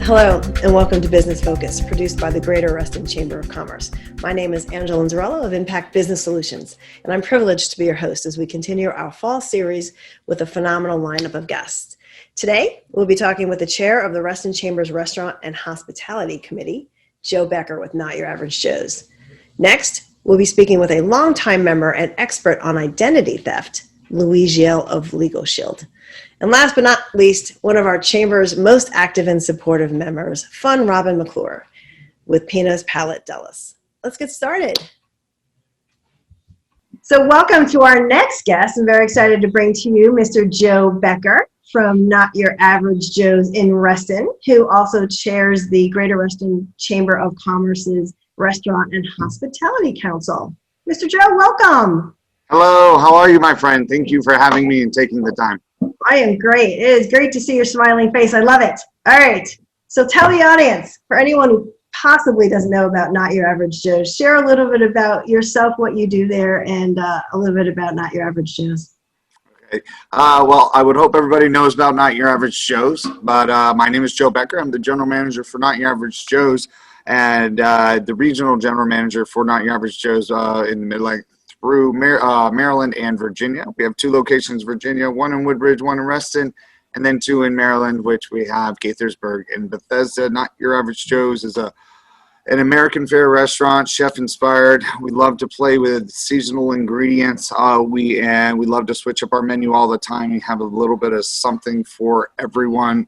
Hello, and welcome to Business Focus, produced by the Greater Reston Chamber of Commerce. My name is Angela Inzerillo of Impact Business Solutions, and I'm privileged to be your host as we continue our fall series with a phenomenal lineup of guests. Today, we'll be talking with the chair of the Reston Chamber's Restaurant and Hospitality Committee, Joe Becker with Not Your Average Joe's. Next, we'll be speaking with a longtime member and expert on identity theft, Louise Yale of LegalShield. And last but not least, one of our chamber's most active and supportive members, fun Robyn McClure with Pinot's Palette Dulles. Let's get started. So welcome to our next guest. I'm very excited to bring to you Mr. Joe Becker from Not Your Average Joe's in Reston, who also chairs the Greater Reston Chamber of Commerce's Restaurant and Hospitality Council. Mr. Joe, welcome. Hello, how are you, my friend? Thank you for having me and taking the time. I am great. It is great to see your smiling face. I love it. All right. So tell the audience, for anyone who possibly doesn't know about Not Your Average Joe's, share a little bit about yourself, what you do there, and a little bit about Not Your Average Joe's. Okay. Well, I would hope everybody knows about Not Your Average Joe's, but my name is Joe Becker. I'm the general manager for Not Your Average Joe's and the regional general manager for Not Your Average Joe's in the Mid-Atlantic through Maryland and Virginia. We have two locations in Virginia, one in Woodbridge, one in Reston, and then two in Maryland, which we have Gaithersburg and Bethesda. Not Your Average Joe's is an American fare restaurant, chef-inspired. We love to play with seasonal ingredients. We love to switch up our menu all the time. We have a little bit of something for everyone.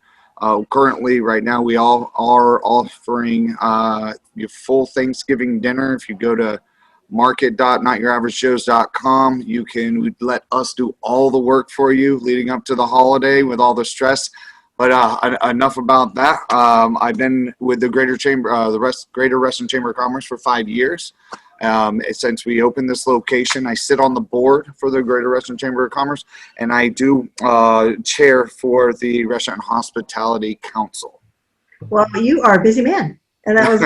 Currently, right now, we all are offering your full Thanksgiving dinner. If you go to market.notyouraveragejoes.com. You can let us do all the work for you leading up to the holiday with all the stress. But enough about that. I've been with the Greater Reston Chamber of Commerce for 5 years. Since we opened this location, I sit on the board for the Greater Reston Chamber of Commerce, and I do chair for the Restaurant and Hospitality Council. Well, you are a busy man. And that was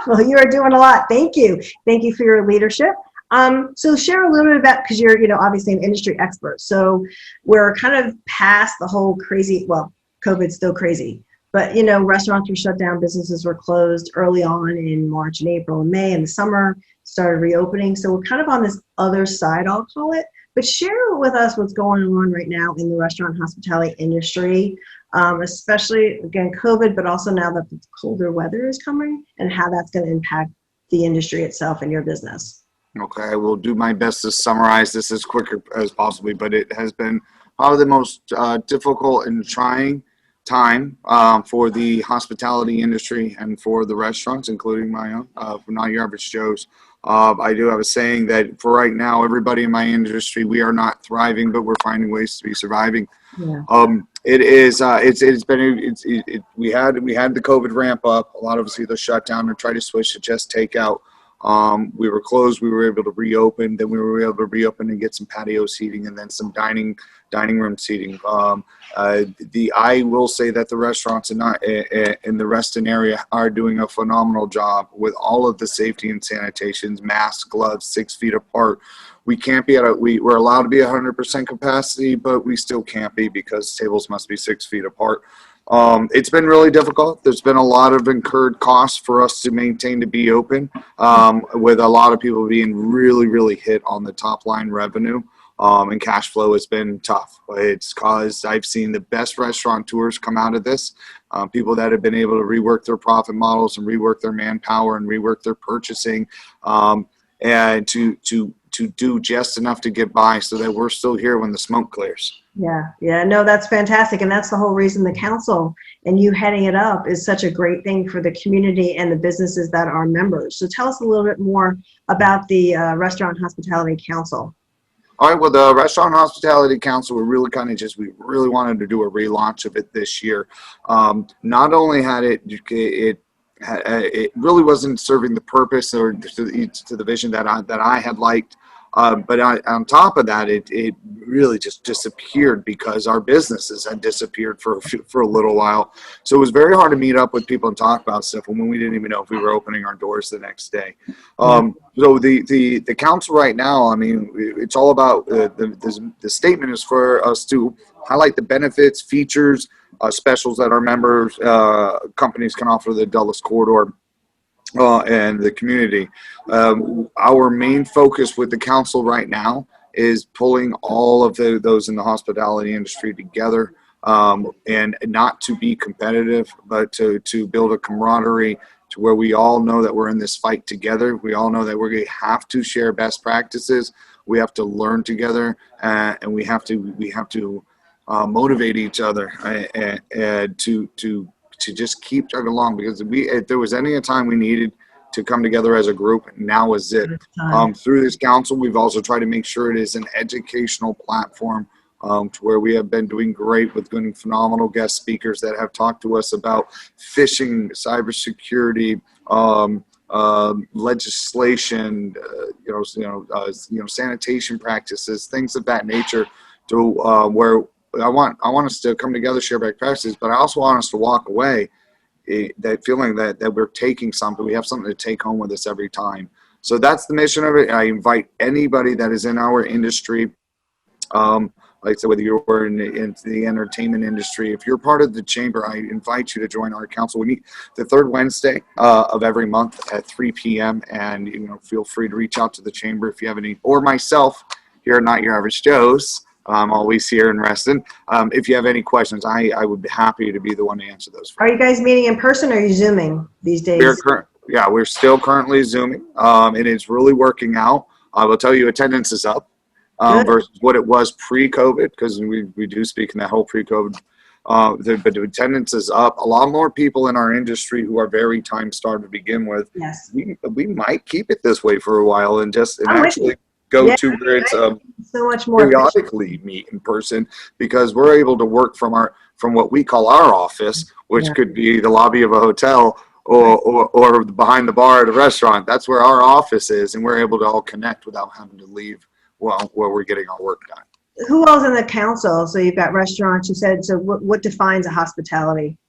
well, you are doing a lot. Thank you. Thank you for your leadership. So share a little bit about, because you're, obviously an industry expert. So we're kind of past the whole crazy, well, COVID's still crazy, but restaurants were shut down, businesses were closed early on in March and April and May, and the summer started reopening. So we're kind of on this other side, I'll call it. But share with us what's going on right now in the restaurant and hospitality industry, especially, again, COVID, but also now that the colder weather is coming and how that's going to impact the industry itself and your business. Okay, I will do my best to summarize this as quick as possibly, but it has been probably the most difficult and trying time for the hospitality industry and for the restaurants, including my own, for Not Your Average Joe's. I do have a saying that for right now, everybody in my industry, we are not thriving, but we're finding ways to be surviving. Yeah. We had the COVID ramp up. A lot of us either shut down or tried to switch to just takeout. We were closed. We were able to reopen. Then we were able to reopen and get some patio seating and then some dining room seating. I will say that the restaurants in the Reston area are doing a phenomenal job with all of the safety and sanitations, masks, gloves, 6 feet apart. We can't be we're allowed to be 100% capacity, but we still can't be because tables must be 6 feet apart. It's been really difficult. There's been a lot of incurred costs for us to maintain to be open, with a lot of people being really, really hit on the top line revenue. And cash flow has been tough. It's caused, I've seen the best restaurateurs come out of this, people that have been able to rework their profit models and rework their manpower and rework their purchasing, and to do just enough to get by so that we're still here when the smoke clears. Yeah, no, that's fantastic. And that's the whole reason the council and you heading it up is such a great thing for the community and the businesses that are members. So tell us a little bit more about the Restaurant Hospitality Council. All right, well, the Restaurant and Hospitality Council, we really wanted to do a relaunch of it this year. Not only had it really wasn't serving the purpose or to the vision that I had liked. But on top of that, it really just disappeared because our businesses had disappeared for a little while. So it was very hard to meet up with people and talk about stuff when we didn't even know if we were opening our doors the next day. So the council right now, I mean, it's all about the statement is for us to highlight the benefits, features, specials that our members companies can offer the Dulles corridor. And the community. Our main focus with the council right now is pulling all of those in the hospitality industry together, and not to be competitive, but to build a camaraderie to where we all know that we're in this fight together. We all know that we're going to have to share best practices. We have to learn together, and we have to motivate each other and to just keep chugging along, because if there was any time we needed to come together as a group, now is it. Through this council, we've also tried to make sure it is an educational platform, to where we have been doing great with getting phenomenal guest speakers that have talked to us about phishing, cybersecurity, legislation, sanitation practices, things of that nature, to where I want us to come together, share best practices, but I also want us to walk away that feeling that we're taking something, we have something to take home with us every time. So that's the mission of it. I invite anybody that is in our industry, like I said, whether you're in the entertainment industry, if you're part of the chamber, I invite you to join our council. We meet the third Wednesday of every month at 3 p.m. And feel free to reach out to the chamber if you have any, or myself here at Not Your Average Joe's. I'm always here in Reston. If you have any questions, I would be happy to be the one to answer those. Are you guys meeting in person, or are you Zooming these days? We're still currently Zooming, and it's really working out. I will tell you, attendance is up versus what it was pre-COVID, because we do speak in that whole pre-COVID. But the attendance is up. A lot more people in our industry who are very time-starved to begin with. Yes. We might keep it this way for a while and actually go to where it's so much more periodically meet in person, because we're able to work from what we call our office, which could be the lobby of a hotel or behind the bar at a restaurant. That's where our office is, and we're able to all connect without having to leave where we're getting our work done. Who else in the council? So you've got restaurants, you said. So what defines a hospitality?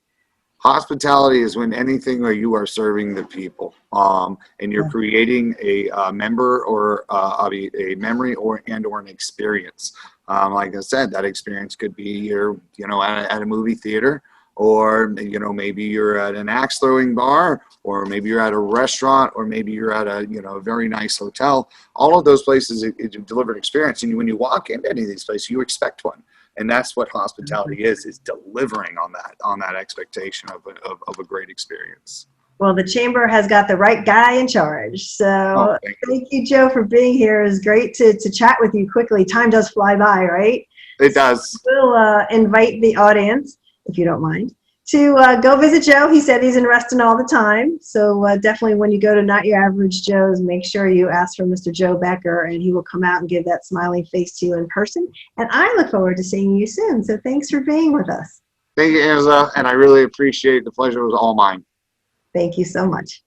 Hospitality is when anything where you are serving the people, and you're creating a member or a memory or an experience. Like I said, that experience could be you're at a movie theater, or maybe you're at an axe throwing bar, or maybe you're at a restaurant, or maybe you're at a very nice hotel. All of those places it deliver an experience, and when you walk into any of these places, you expect one. And that's what hospitality is delivering on that expectation of a great experience. Well, the chamber has got the right guy in charge. So thank you, Joe, for being here. It was great to chat with you quickly. Time does fly by, right? It does. We'll invite the audience, if you don't mind, to go visit Joe. He said he's in Reston all the time. So definitely when you go to Not Your Average Joe's, make sure you ask for Mr. Joe Becker, and he will come out and give that smiling face to you in person. And I look forward to seeing you soon. So thanks for being with us. Thank you, Angela, and I really appreciate it. The pleasure was all mine. Thank you so much.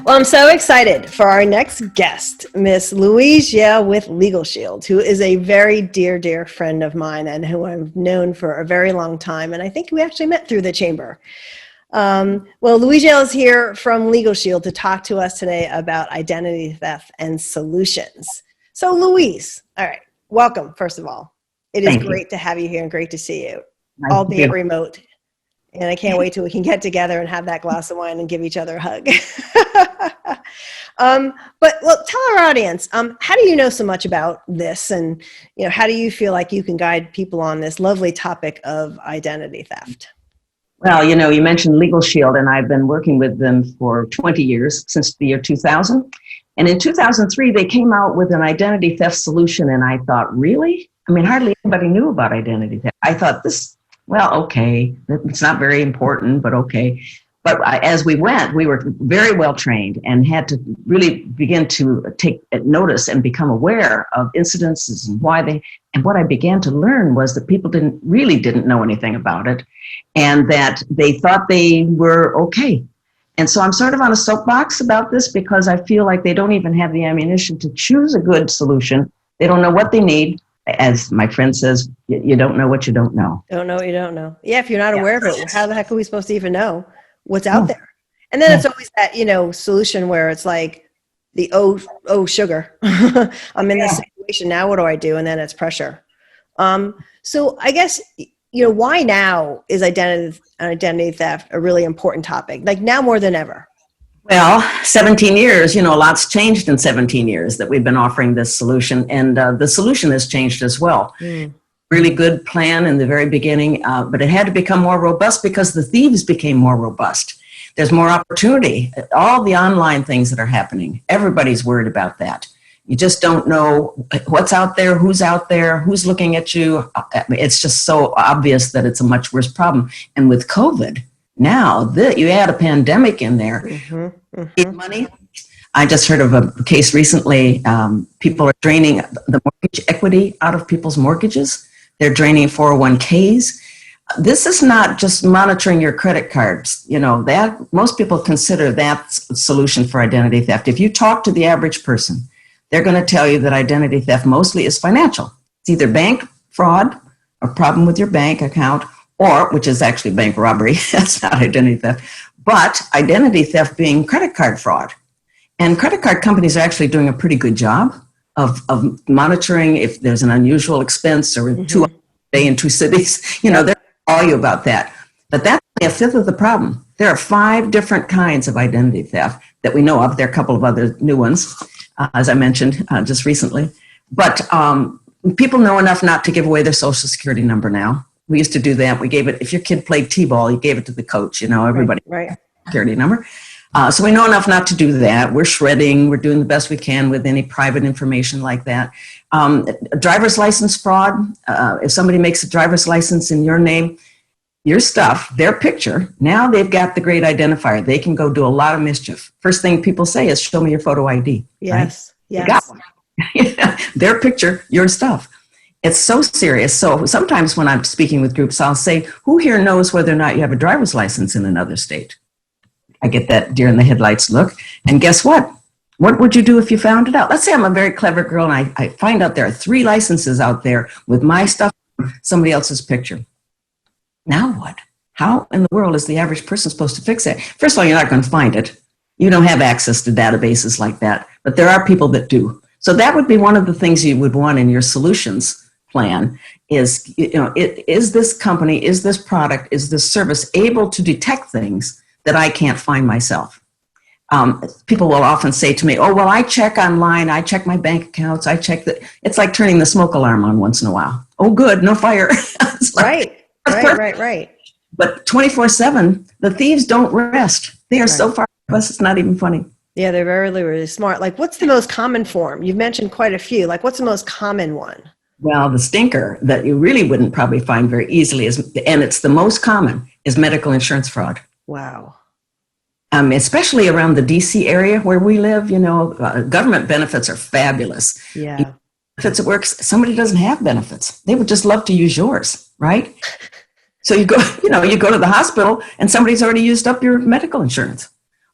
Well, I'm so excited for our next guest, Miss Louise Yale with LegalShield, who is a very dear, dear friend of mine and who I've known for a very long time. And I think we actually met through the chamber. Well, Louise Yale is here from LegalShield to talk to us today about identity theft and solutions. So Louise, all right, welcome, first of all. It is great to have you here and great to see you, albeit remote. And I can't wait till we can get together and have that glass of wine and give each other a hug. But tell our audience, how do you know so much about this? And, how do you feel like you can guide people on this lovely topic of identity theft? Well, you mentioned LegalShield, and I've been working with them for 20 years, since the year 2000. And in 2003, they came out with an identity theft solution. And I thought, really? I mean, hardly anybody knew about identity theft. I thought okay, it's not very important, but okay. But as we went, we were very well trained and had to really begin to take notice and become aware of incidences and and what I began to learn was that people didn't know anything about it, and that they thought they were okay. And so I'm sort of on a soapbox about this because I feel like they don't even have the ammunition to choose a good solution. They don't know what they need. As my friend says, you don't know what you don't know. Don't know what you don't know. Yeah, if you're not aware of it, how the heck are we supposed to even know what's out No. there? And then it's always that, solution where it's like the, oh, sugar. I'm in this situation now, what do I do? And then it's pressure. So I guess, why now is identity theft a really important topic? Like now more than ever? Well, 17 years, a lot's changed in 17 years that we've been offering this solution. And the solution has changed as well. Really good plan in the very beginning, but it had to become more robust because the thieves became more robust. There's more opportunity. All the online things that are happening, everybody's worried about that. You just don't know what's out there, who's looking at you. It's just so obvious that it's a much worse problem. And with COVID, now you add a pandemic in there. Money. I just heard of a case recently. People are draining the mortgage equity out of people's mortgages. They're draining 401ks. This is not just monitoring your credit cards. That most people consider that solution for identity theft. If you talk to the average person, they're going to tell you that identity theft mostly is financial. It's either bank fraud, a problem with your bank account, or, which is actually bank robbery. That's not identity theft, but identity theft being credit card fraud. And credit card companies are actually doing a pretty good job of monitoring if there's an unusual expense or a day in two cities. They'll call you about that. But that's only a fifth of the problem. There are 5 different kinds of identity theft that we know of. There are a couple of other new ones, as I mentioned just recently. But people know enough not to give away their social security number now. We used to do that. We gave it, if your kid played t-ball, you gave it to the coach, everybody. Right. Security number. So we know enough not to do that. We're shredding. We're doing the best we can with any private information like that. Driver's license fraud. If somebody makes a driver's license in your name, your stuff, their picture, now they've got the great identifier. They can go do a lot of mischief. First thing people say is, show me your photo ID. Yes. Right? Yes. You got one. Their picture, your stuff. It's so serious. So sometimes when I'm speaking with groups, I'll say, who here knows whether or not you have a driver's license in another state? I get that deer in the headlights look. And guess what? What would you do if you found it out? Let's say I'm a very clever girl and I find out there are 3 licenses out there with my stuff, somebody else's picture. Now what? How in the world is the average person supposed to fix it? First of all, you're not going to find it. You don't have access to databases like that, but there are people that do. So that would be one of the things you would want in your solutions plan is, is this company, is this product, is this service able to detect things that I can't find myself? People will often say to me, oh, well, I check online, I check my bank accounts, I check that. It's like turning the smoke alarm on once in a while. Oh, good, no fire. Right. But 24/7, the thieves don't rest. They are so far from us, it's not even funny. Yeah, they're really, really smart. Like, what's the most common form? You've mentioned quite a few. Like, what's the most common one? Well, the stinker that you really wouldn't probably find very easily is, and it's the most common, is medical insurance fraud. Wow. Especially around the DC area where we live, government benefits are fabulous. Yeah. Benefits at work, somebody doesn't have benefits. They would just love to use yours, right? So you go to the hospital and somebody's already used up your medical insurance,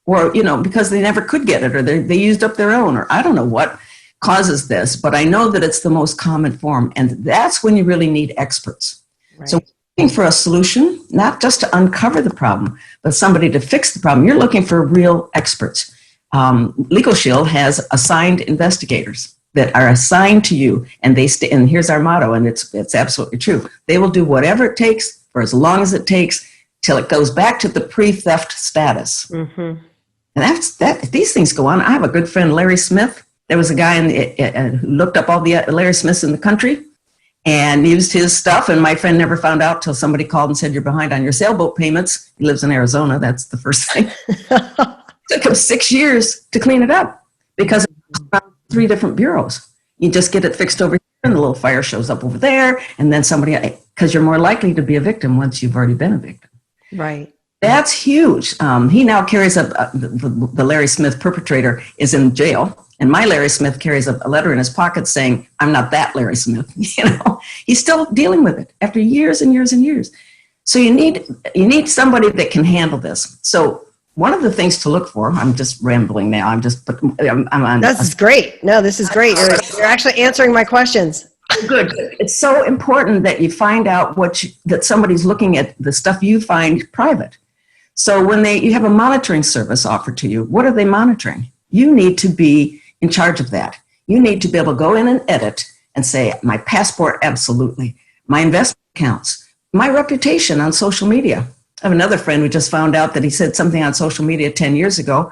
or, because they never could get it, or they used up their own, or I don't know what causes this, but I know that it's the most common form. And that's when you really need experts. Right. So looking for a solution, not just to uncover the problem, but somebody to fix the problem. You're looking for real experts. LegalShield has assigned investigators that are assigned to you, and and here's our motto, and it's absolutely true. They will do whatever it takes for as long as it takes till it goes back to the pre-theft status. And that's that. These things go on. I have a good friend, Larry Smith. There was a guy who looked up all the Larry Smiths in the country and used his stuff. And my friend never found out till somebody called and said, you're behind on your sailboat payments. He lives in Arizona. That's the first thing. It took him 6 years to clean it up because it's about 3 different bureaus. You just get it fixed over here and the little fire shows up over there. And then because you're more likely to be a victim once you've already been a victim. Right. That's huge. He now carries the Larry Smith perpetrator is in jail. And my Larry Smith carries a letter in his pocket saying, I'm not that Larry Smith. He's still dealing with it after years and years and years. So you need somebody that can handle this. So one of the things to look for, I'm just rambling now. I'm on. This is great. No, this is great. You're actually answering my questions. Good. It's so important that you find out that somebody's looking at the stuff you find private. So when you have a monitoring service offered to you, what are they monitoring? You need to be in charge of that. You need to be able to go in and edit and say, my passport, absolutely. My investment accounts, my reputation on social media. I have another friend who just found out that he said something on social media 10 years ago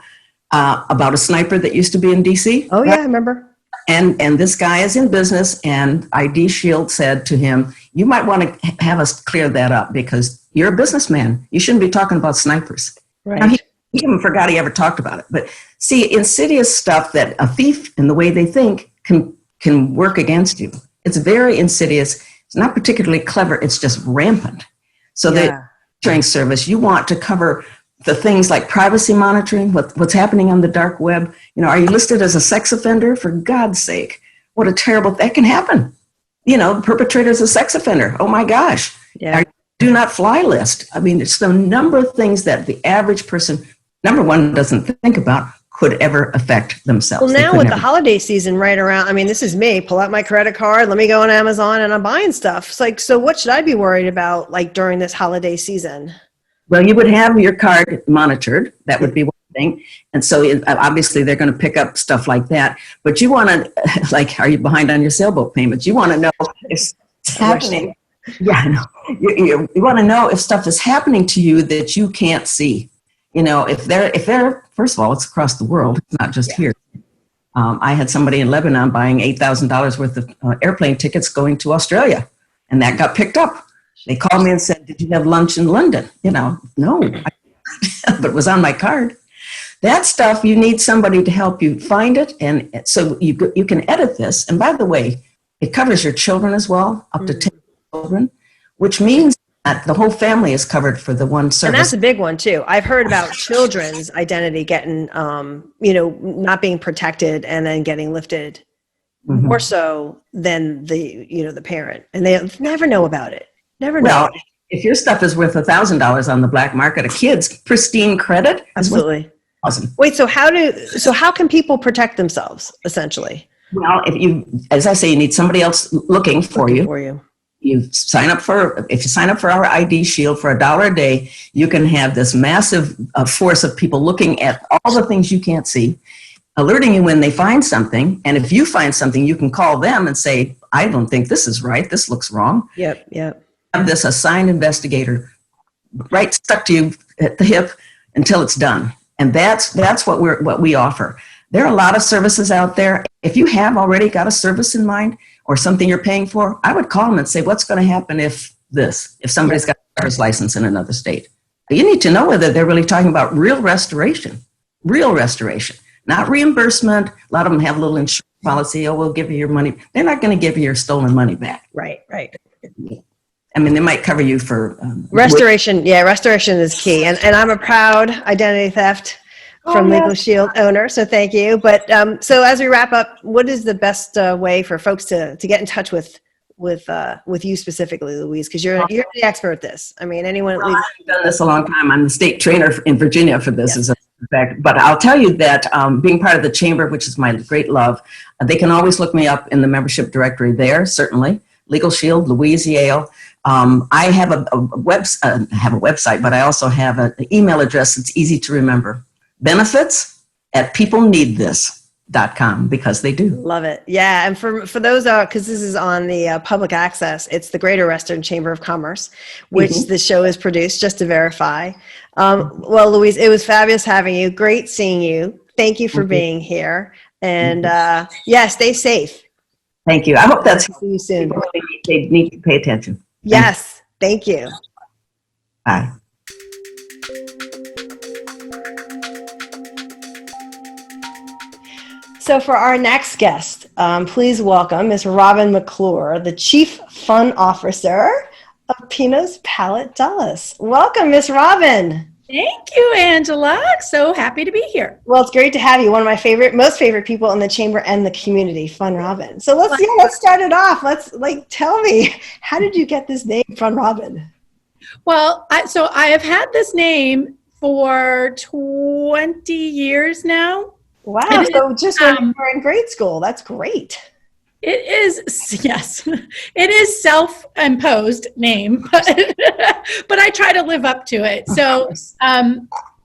about a sniper that used to be in DC. Oh, yeah, I remember. And this guy is in business, and LegalShield said to him, you might want to have us clear that up because you're a businessman. You shouldn't be talking about snipers. Right. Now, he even forgot he ever talked about it. But see, insidious stuff that a thief and the way they think can work against you. It's very insidious. It's not particularly clever. It's just rampant. So the monitoring service, you want to cover the things like privacy monitoring, what's happening on the dark web. Are you listed as a sex offender? For God's sake, what a terrible, that can happen. The perpetrator's a sex offender. Oh my gosh. Yeah. Do not fly list. I mean, it's the number of things that the average person, number one, doesn't think about could ever affect themselves. Well, now with the holiday season right around, this is me, pull out my credit card, let me go on Amazon and I'm buying stuff. It's like, so what should I be worried about during this holiday season? Well, you would have your card monitored. That would be one thing. And so obviously they're going to pick up stuff like that. But you want to, are you behind on your sailboat payments? You want to know if it's happening. Yeah, no. You want to know if stuff is happening to you that you can't see. If they're first of all, it's across the world. It's not just here. I had somebody in Lebanon buying $8,000 worth of airplane tickets going to Australia, and that got picked up. They called me and said, did you have lunch in London? No, but it was on my card. That stuff, you need somebody to help you find it. And so you can edit this. And by the way, it covers your children as well, up to 10 children, which means that the whole family is covered for the one service. And that's a big one too. I've heard about children's identity getting, not being protected and then getting lifted more so than the parent. And they never know about it. Never know. Well, if your stuff is worth $1,000 on the black market, a kid's pristine credit. Absolutely. Awesome. Wait, so how can people protect themselves essentially? Well, as I say, you need somebody else looking for you. If you sign up for our LegalShield for $1 a day, you can have this massive force of people looking at all the things you can't see, alerting you when they find something. And if you find something, you can call them and say, I don't think this is right. This looks wrong. Yep. Have this assigned investigator stuck to you at the hip until it's done. And that's what we offer. There are a lot of services out there. If you have already got a service in mind or something you're paying for, I would call them and say, what's going to happen if somebody's got a driver's license in another state? You need to know whether they're really talking about real restoration, not reimbursement. A lot of them have a little insurance policy. Oh, we'll give you your money. They're not going to give you your stolen money back. Right. They might cover you for restoration. Restoration is key. And I'm a proud identity theft from LegalShield owner. So thank you. But so as we wrap up, what is the best way for folks to get in touch with you specifically, Louise? Because you're the expert at this. Anyone. I've done this a long time. I'm the state trainer in Virginia for this, as a fact. But I'll tell you that being part of the chamber, which is my great love, they can always look me up in the membership directory there. Certainly, LegalShield, Louise Yale. I have a website, but I also have an email address that's easy to remember. benefits@peopleneedthis.com, because they do. Love it. Yeah. And for those, because this is on the public access, it's the Greater Western Chamber of Commerce, which the show is produced, just to verify. Well, Louise, it was fabulous having you. Great seeing you. Thank you for being here. And stay safe. Thank you. I hope that's see you soon. They need to pay attention. Yes. Thank you. Bye. So for our next guest, please welcome Ms. Robyn McClure, the Chief Fun Officer of Pinot's Palette Dulles. Welcome, Ms. Robyn. Thank you, Angela. So happy to be here. Well, it's great to have you. One of my most favorite people in the chamber and the community, Fun Robyn. So let's start it off. Tell me, how did you get this name, Fun Robyn? Well, I have had this name for 20 years now. Wow. So just when you were in grade school, that's great. It is, yes, it is self-imposed name, but I try to live up to it. So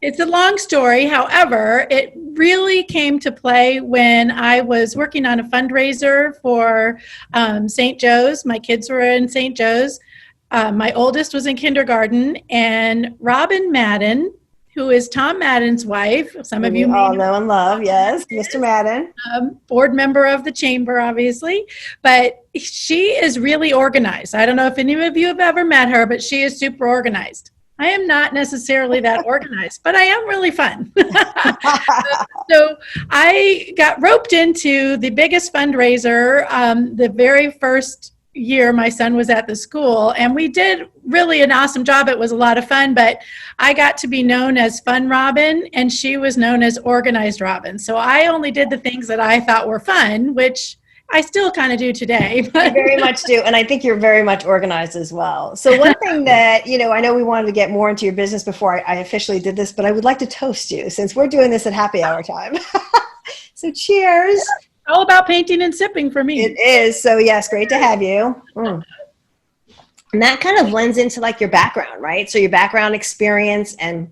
it's a long story. However, it really came to play when I was working on a fundraiser for St. Joe's. My kids were in St. Joe's. My oldest was in kindergarten, and Robyn Madden, who is Tom Madden's wife. Some of you may all know and love, yes, Mr. Madden. Board member of the chamber, obviously, but she is really organized. I don't know if any of you have ever met her, but she is super organized. I am not necessarily that organized, but I am really fun. So I got roped into the biggest fundraiser the very first year my son was at the school, and we did really an awesome job. It was a lot of fun, but I got to be known as Fun Robyn, and she was known as Organized Robyn. So I only did the things that I thought were fun, which I still kind of do today. I very much do, and I think you're very much organized as well. So one thing that, I know we wanted to get more into your business before I officially did this, but I would like to toast you since we're doing this at happy hour time. So cheers. All about painting and sipping for me. It is. So yes, great to have you. And that kind of blends into like your background, right? So your background experience and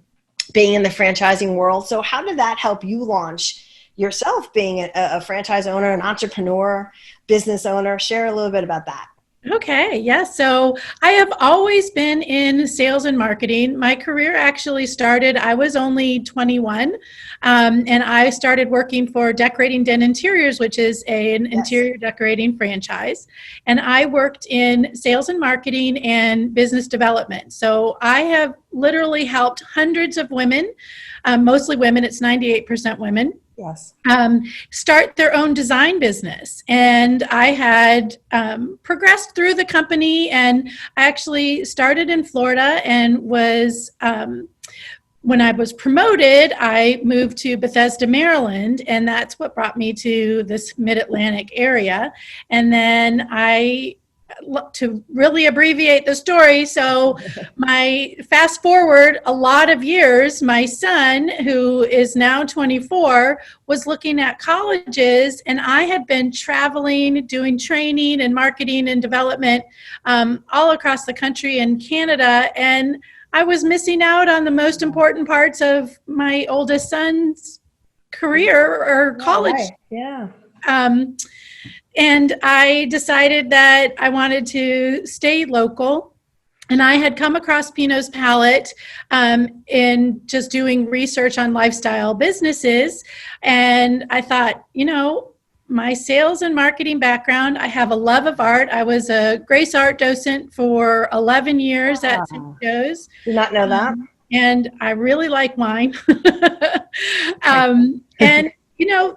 being in the franchising world. So how did that help you launch yourself being a franchise owner, an entrepreneur, business owner? Share a little bit about that. Okay, yeah. So I have always been in sales and marketing. My career actually started, I was only 21, and I started working for Decorating Den Interiors, which is an interior decorating franchise. And I worked in sales and marketing and business development. So I have literally helped hundreds of women, mostly women, it's 98% women, yes, start their own design business. And I had progressed through the company, and I actually started in Florida and was, when I was promoted, I moved to Bethesda, Maryland, and that's what brought me to this mid-Atlantic area. And then to really abbreviate the story, so my fast forward a lot of years, my son, who is now 24, was looking at colleges, and I had been traveling, doing training and marketing and development all across the country and Canada, and I was missing out on the most important parts of my oldest son's career or college. Right. Yeah. And I decided that I wanted to stay local. And I had come across Pinot's palette in just doing research on lifestyle businesses. And I thought, my sales and marketing background, I have a love of art. I was a Grace Art docent for 11 years at St. Joe's. Did not know that. And I really like wine. And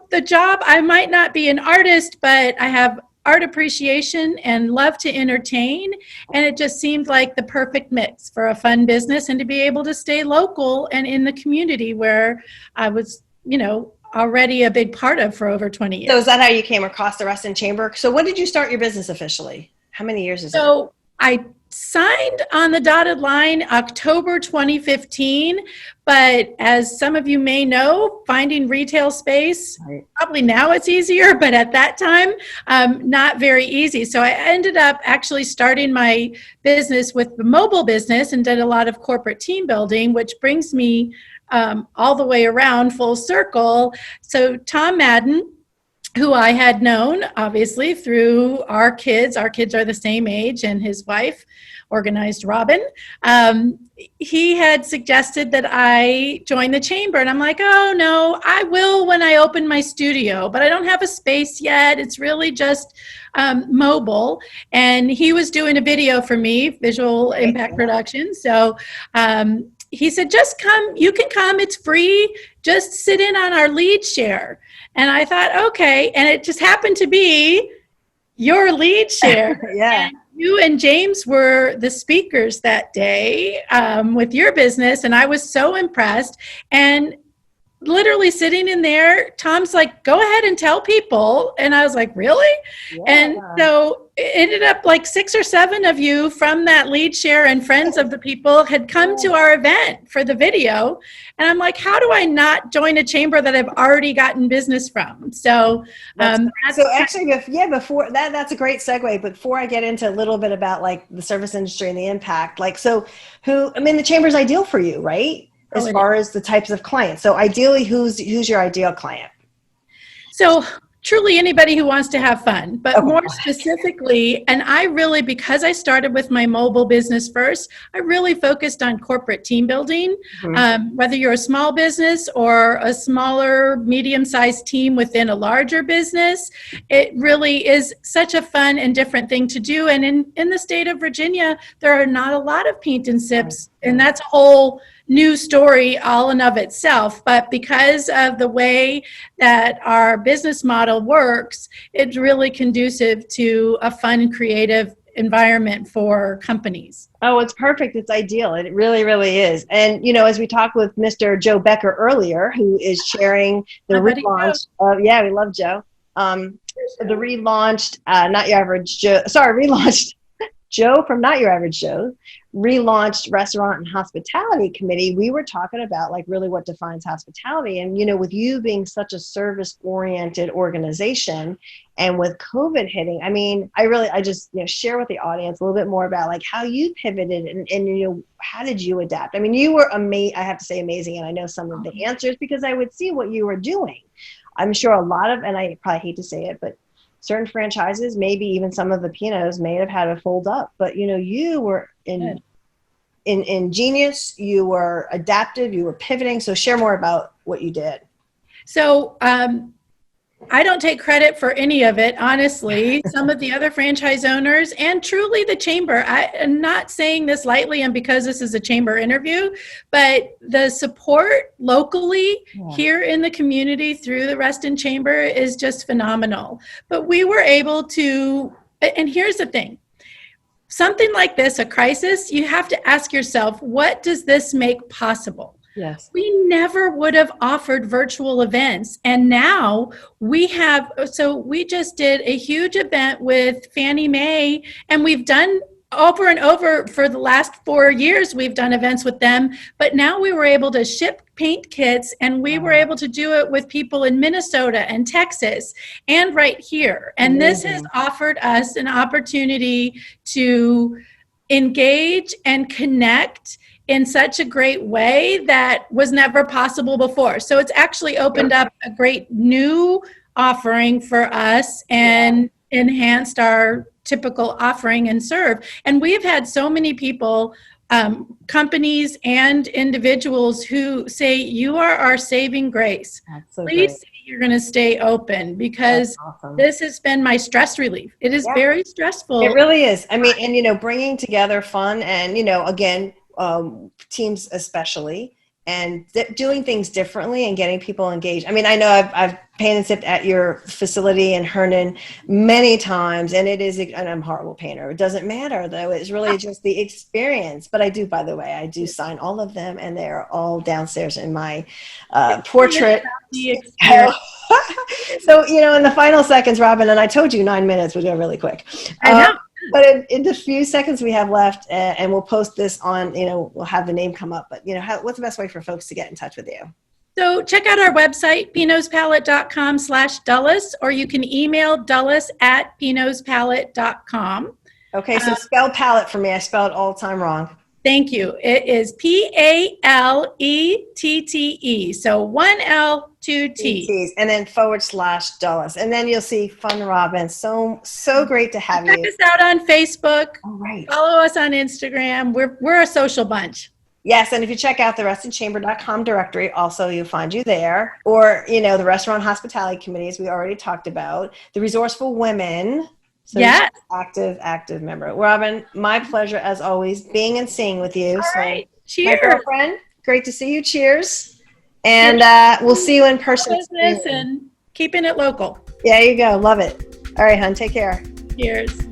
the job, I might not be an artist, but I have art appreciation and love to entertain. And it just seemed like the perfect mix for a fun business and to be able to stay local and in the community where I was, already a big part of for over 20 years. So is that how you came across the Rustin Chamber? So when did you start your business officially? How many years is it? So I signed on the dotted line October 2015, but as some of you may know, finding retail space, probably now it's easier, but at that time, not very easy. So I ended up actually starting my business with the mobile business and did a lot of corporate team building, which brings me all the way around full circle. So Tom Madden, who I had known, obviously, through our kids are the same age, and his wife, Organized Robyn, he had suggested that I join the chamber. And I'm like, oh, no, I will when I open my studio, but I don't have a space yet. It's really just mobile. And he was doing a video for me, Visual Impact Productions. So he said, just come, you can come, it's free, just sit in on our lead share. And I thought, okay. And it just happened to be your lead share. Yeah. And you and James were the speakers that day with your business. And I was so impressed. And literally sitting in there, Tom's like, go ahead and tell people. And I was like, really? Yeah. And so it ended up like 6 or 7 of you from that lead share and friends of the people had come to our event for the video. And I'm like, how do I not join a chamber that I've already gotten business from? So, so actually, before that, that's a great segue. But before I get into a little bit about like the service industry and the impact, like, so the chamber's ideal for you, right? As far as the types of clients. So ideally, who's your ideal client? So truly anybody who wants to have fun, but more specifically, and I really, because I started with my mobile business first, I really focused on corporate team building. Whether you're a small business or a smaller, medium-sized team within a larger business, it really is such a fun and different thing to do. And in the state of Virginia, there are not a lot of paint and sips, and that's a whole new story all in of itself. But because of the way that our business model works, it's really conducive to a fun, creative environment for companies. Oh, it's perfect. It's ideal. It really, really is. And, as we talked with Mr. Joe Becker earlier, who is sharing the relaunch of, we love Joe. The relaunched, Not Your Average Joe, relaunched Joe from Not Your Average Joe, relaunched Restaurant and Hospitality Committee. We were talking about like really what defines hospitality. And, with you being such a service oriented organization and with COVID hitting, I just, share with the audience a little bit more about like how you pivoted and how did you adapt? You were I have to say amazing. And I know some of the answers because I would see what you were doing. I'm sure a lot of, and I probably hate to say it, but certain franchises, maybe even some of the Pinots may have had to fold up, but you were ingenious, you were adaptive, you were pivoting. So share more about what you did. So I don't take credit for any of it, honestly. Some of the other franchise owners and truly the chamber, I am not saying this lightly and because this is a chamber interview, but the support locally here in the community through the Reston Chamber is just phenomenal. But we were able to, and here's the thing, something like this, a crisis, you have to ask yourself, what does this make possible? Yes. We never would have offered virtual events. And now we just did a huge event with Fannie Mae, and we've done over and over for the last 4 years, we've done events with them. But now we were able to ship paint kits, and we were able to do it with people in Minnesota and Texas and right here. And this has offered us an opportunity to engage and connect in such a great way that was never possible before. So it's actually opened up a great new offering for us and enhanced our typical offering and serve. And we've had so many people, companies and individuals who say, you are our saving grace. Please say you're going to stay open because this has been my stress relief. It is very stressful. It really is. And bringing together fun and, again, teams especially, and doing things differently and getting people engaged. I know I've painted and sipped at your facility in Herndon many times, and and I'm a horrible painter. It doesn't matter though. It's really just the experience. But I do sign all of them, and they're all downstairs in my portrait. So, in the final seconds, Robyn, and I told you 9 minutes would go really quick. I know. But in the few seconds we have left, and we'll post this on, we'll have the name come up, but, what's the best way for folks to get in touch with you? So check out our website, pinospalette.com/Dulles, or you can email dulles@pinospalette.com. Okay, so spell palette for me. I spelled all the time wrong. Thank you. It is PALETTE. So 1 L, 2 T. And then /Dulles. And then you'll see Fun Robyn. So great to have you. Check us out on Facebook. All right. Follow us on Instagram. We're a social bunch. Yes, and if you check out the RestonChamber.com directory, also you'll find you there. Or, the Restaurant Hospitality Committees we already talked about. The Resourceful Women. So yes. Active member. Robyn, my pleasure as always, being and seeing with you. All right. Cheers. My girlfriend, great to see you. Cheers. And we'll see you in person. Business and keeping it local. There you go. Love it. All right, hon. Take care. Cheers.